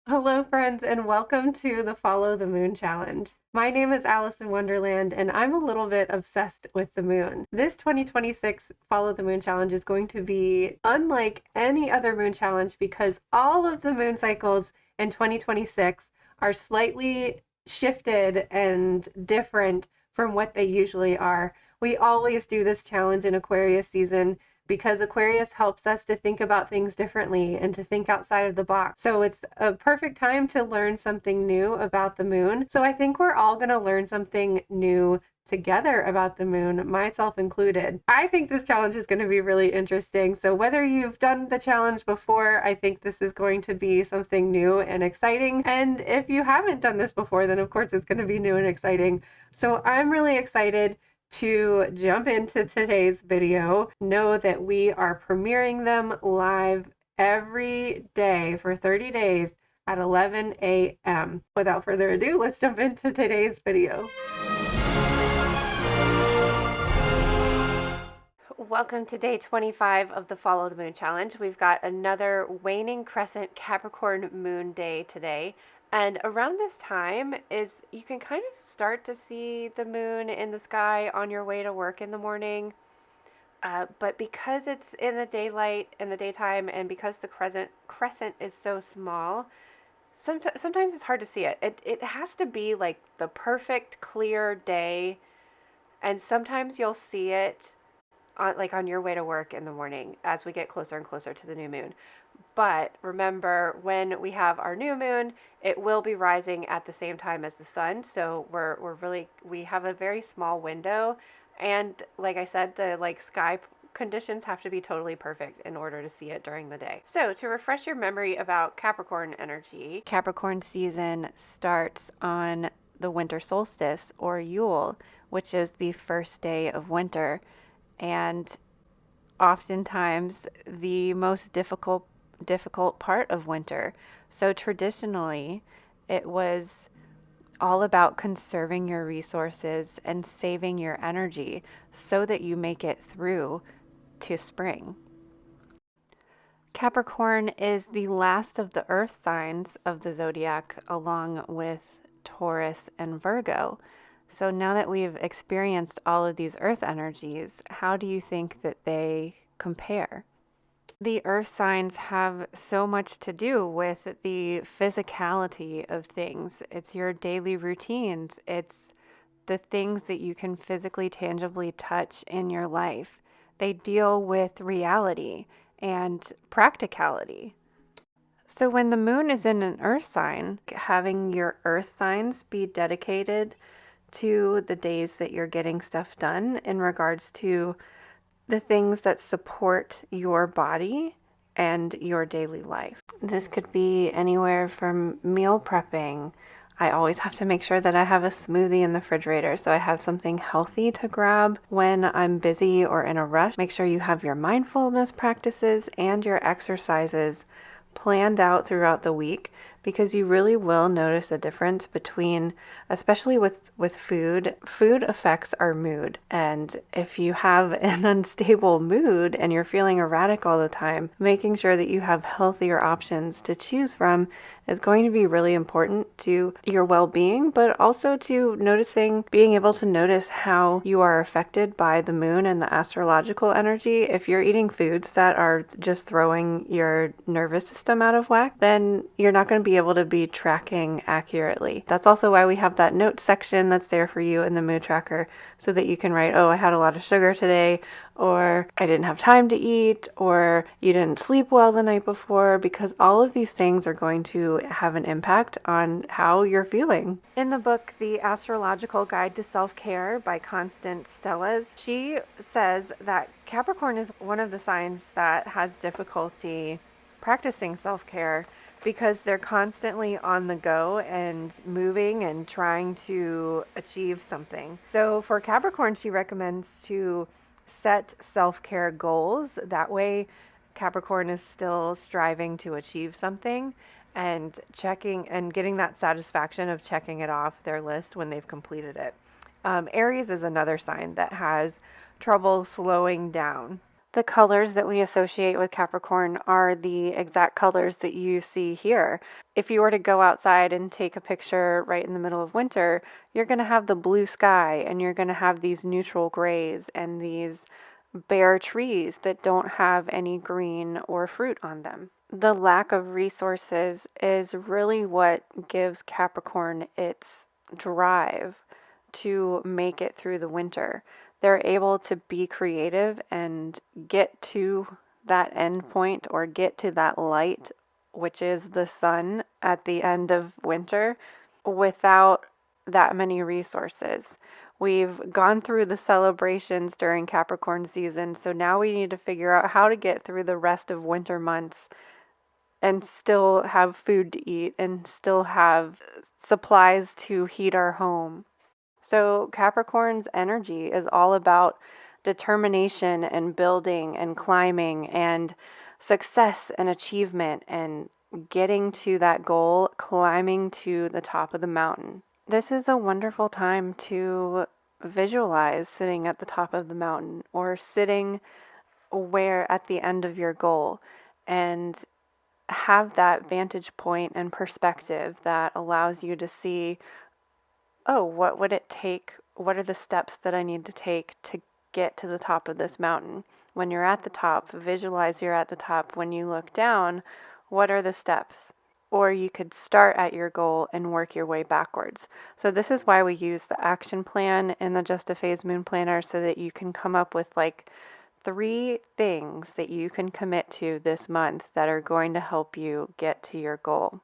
Hello, friends, and welcome to the Follow the Moon Challenge. My name is Alice in Wonderland, and I'm a little bit obsessed with the moon. This 2026 Follow the Moon Challenge is going to be unlike any other moon challenge because all of the moon cycles in 2026 are slightly shifted and different from what they usually are. We always do this challenge in Aquarius season because Aquarius helps us to think about things differently and to think outside of the box. So it's a perfect time to learn something new about the moon. So I think we're all going to learn something new together about the moon, myself included. I think this challenge is going to be really interesting. So whether you've done the challenge before, I think this is going to be something new and exciting. And if you haven't done this before, then of course it's going to be new and exciting. So I'm really excited to jump into today's video. Know that we are premiering them live every day for 30 days at 11 a.m. Without further ado, let's jump into today's video. Welcome to day 25 of the Follow the Moon Challenge. We've got another waning crescent Capricorn moon day today. And around this time is you can kind of start to see the moon in the sky on your way to work in the morning. But because it's in the daylight, in the daytime, and because the crescent is so small, sometimes it's hard to see it. It has to be like the perfect clear day, and sometimes you'll see it on your way to work in the morning as we get closer and closer to the new moon. But remember, when we have our new moon, it will be rising at the same time as the sun. So we have a very small window. And like I said, the sky conditions have to be totally perfect in order to see it during the day. So to refresh your memory about Capricorn energy, Capricorn season starts on the winter solstice or Yule, which is the first day of winter. And oftentimes the most difficult part of winter. So traditionally, it was all about conserving your resources and saving your energy so that you make it through to spring. Capricorn is the last of the earth signs of the zodiac, along with Taurus and Virgo. So now that we've experienced all of these earth energies, how do you think that they compare? The earth signs have so much to do with the physicality of things. It's your daily routines. It's the things that you can physically, tangibly touch in your life. They deal with reality and practicality. So when the moon is in an earth sign, having your earth signs be dedicated to the days that you're getting stuff done in regards to the things that support your body and your daily life. This could be anywhere from meal prepping. I always have to make sure that I have a smoothie in the refrigerator so I have something healthy to grab when I'm busy or in a rush. Make sure you have your mindfulness practices and your exercises planned out throughout the week, because you really will notice a difference between, especially with food affects our mood. And if you have an unstable mood and you're feeling erratic all the time, making sure that you have healthier options to choose from is going to be really important to your well-being, but also to being able to notice how you are affected by the moon and the astrological energy. If you're eating foods that are just throwing your nervous system out of whack, then you're not going to be able to be tracking accurately. That's also why we have that note section that's there for you in the mood tracker, so that you can write, oh, I had a lot of sugar today, or I didn't have time to eat, or you didn't sleep well the night before, because all of these things are going to have an impact on how you're feeling. In the book, The Astrological Guide to Self-Care by Constance Stellas, she says that Capricorn is one of the signs that has difficulty practicing self-care because they're constantly on the go and moving and trying to achieve something. So for Capricorn, she recommends to set self-care goals. That way, Capricorn is still striving to achieve something and checking and getting that satisfaction of checking it off their list when they've completed it. Aries is another sign that has trouble slowing down. The colors that we associate with Capricorn are the exact colors that you see here. If you were to go outside and take a picture right in the middle of winter, you're going to have the blue sky and you're going to have these neutral grays and these bare trees that don't have any green or fruit on them. The lack of resources is really what gives Capricorn its drive to make it through the winter. They're able to be creative and get to that end point or get to that light, which is the sun at the end of winter, without that many resources. We've gone through the celebrations during Capricorn season, so now we need to figure out how to get through the rest of winter months and still have food to eat and still have supplies to heat our home. So Capricorn's energy is all about determination and building and climbing and success and achievement and getting to that goal, climbing to the top of the mountain. This is a wonderful time to visualize sitting at the top of the mountain or sitting where at the end of your goal and have that vantage point and perspective that allows you to see, oh, what would it take? What are the steps that I need to take to get to the top of this mountain? When you're at the top, visualize you're at the top. When you look down, what are the steps? Or you could start at your goal and work your way backwards. So this is why we use the action plan in the Just a Phase Moon Planner, so that you can come up with like 3 things that you can commit to this month that are going to help you get to your goal.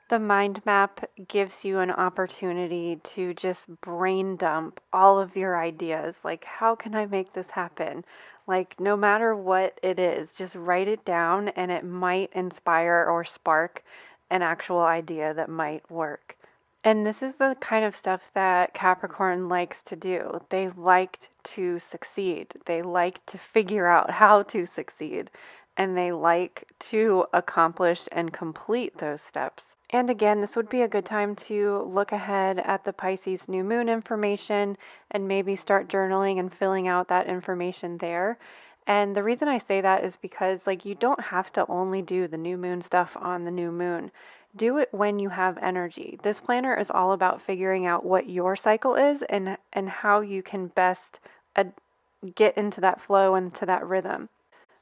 The mind map gives you an opportunity to just brain dump all of your ideas. Like, how can I make this happen? Like, no matter what it is, just write it down and it might inspire or spark an actual idea that might work. And this is the kind of stuff that Capricorn likes to do. They like to succeed. They like to figure out how to succeed. And they like to accomplish and complete those steps. And again, this would be a good time to look ahead at the Pisces new moon information and maybe start journaling and filling out that information there. And the reason I say that is because you don't have to only do the new moon stuff on the new moon. Do it when you have energy. This planner is all about figuring out what your cycle is and how you can best get into that flow and to that rhythm.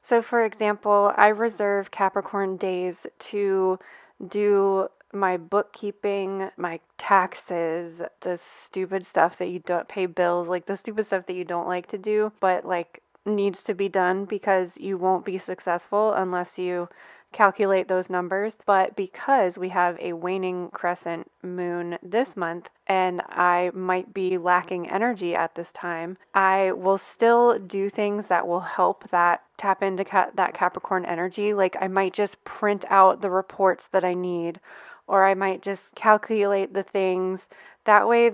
So for example, I reserve Capricorn days to do my bookkeeping, my taxes, the stupid stuff that you don't pay bills, the stupid stuff that you don't like to do, but needs to be done because you won't be successful unless you calculate those numbers. But because we have a waning crescent moon this month and I might be lacking energy at this time, I will still do things that will help that tap into that Capricorn energy. I might just print out the reports that I need, or I might just calculate the things. That way,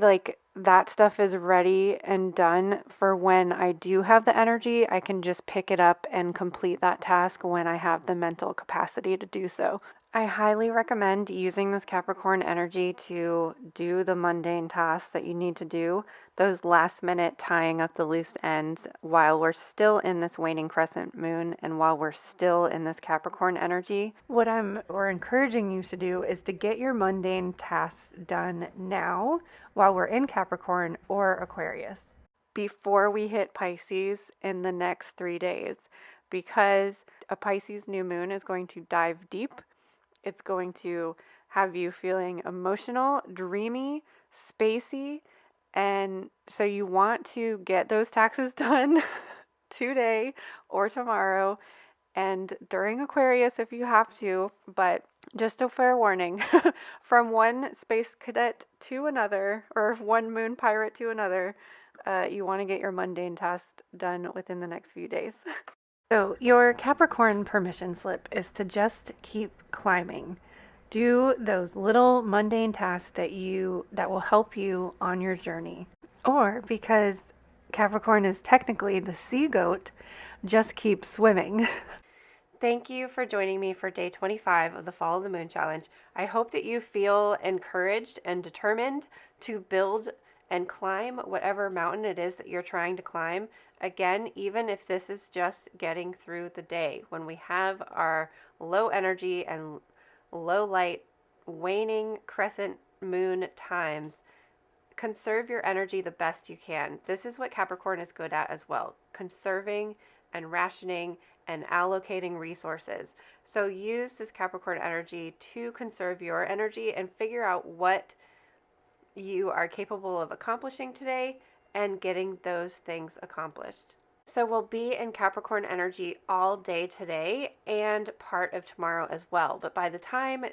that stuff is ready and done for when I do have the energy. I can just pick it up and complete that task when I have the mental capacity to do so. I highly recommend using this Capricorn energy to do the mundane tasks that you need to do, those last minute tying up the loose ends while we're still in this waning crescent moon and while we're still in this Capricorn energy. What I'm encouraging you to do is to get your mundane tasks done now while we're in Capricorn or Aquarius before we hit Pisces in the next 3 days, because a Pisces new moon is going to dive deep. It's going to have you feeling emotional, dreamy, spacey, and so you want to get those taxes done today or tomorrow and during Aquarius if you have to. But just a fair warning, from one space cadet to another, or one moon pirate to another, you want to get your mundane tasks done within the next few days. So your Capricorn permission slip is to just keep climbing. Do those little mundane tasks that will help you on your journey. Or, because Capricorn is technically the sea goat, just keep swimming. Thank you for joining me for day 25 of the Follow the Moon Challenge. I hope that you feel encouraged and determined to build and climb whatever mountain it is that you're trying to climb. Again, even if this is just getting through the day, when we have our low energy and low light, waning crescent moon times, conserve your energy the best you can. This is what Capricorn is good at as well, conserving and rationing and allocating resources. So use this Capricorn energy to conserve your energy and figure out what you are capable of accomplishing today and getting those things accomplished. So we'll be in Capricorn energy all day today and part of tomorrow as well. But by the time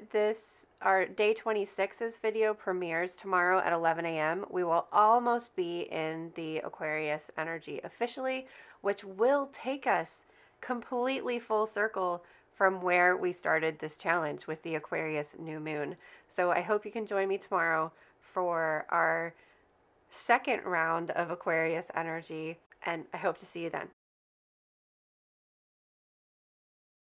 our day 26's video premieres tomorrow at 11 a.m., we will almost be in the Aquarius energy officially, which will take us completely full circle from where we started this challenge with the Aquarius new moon. So I hope you can join me tomorrow for our second round of Aquarius energy, and I hope to see you then.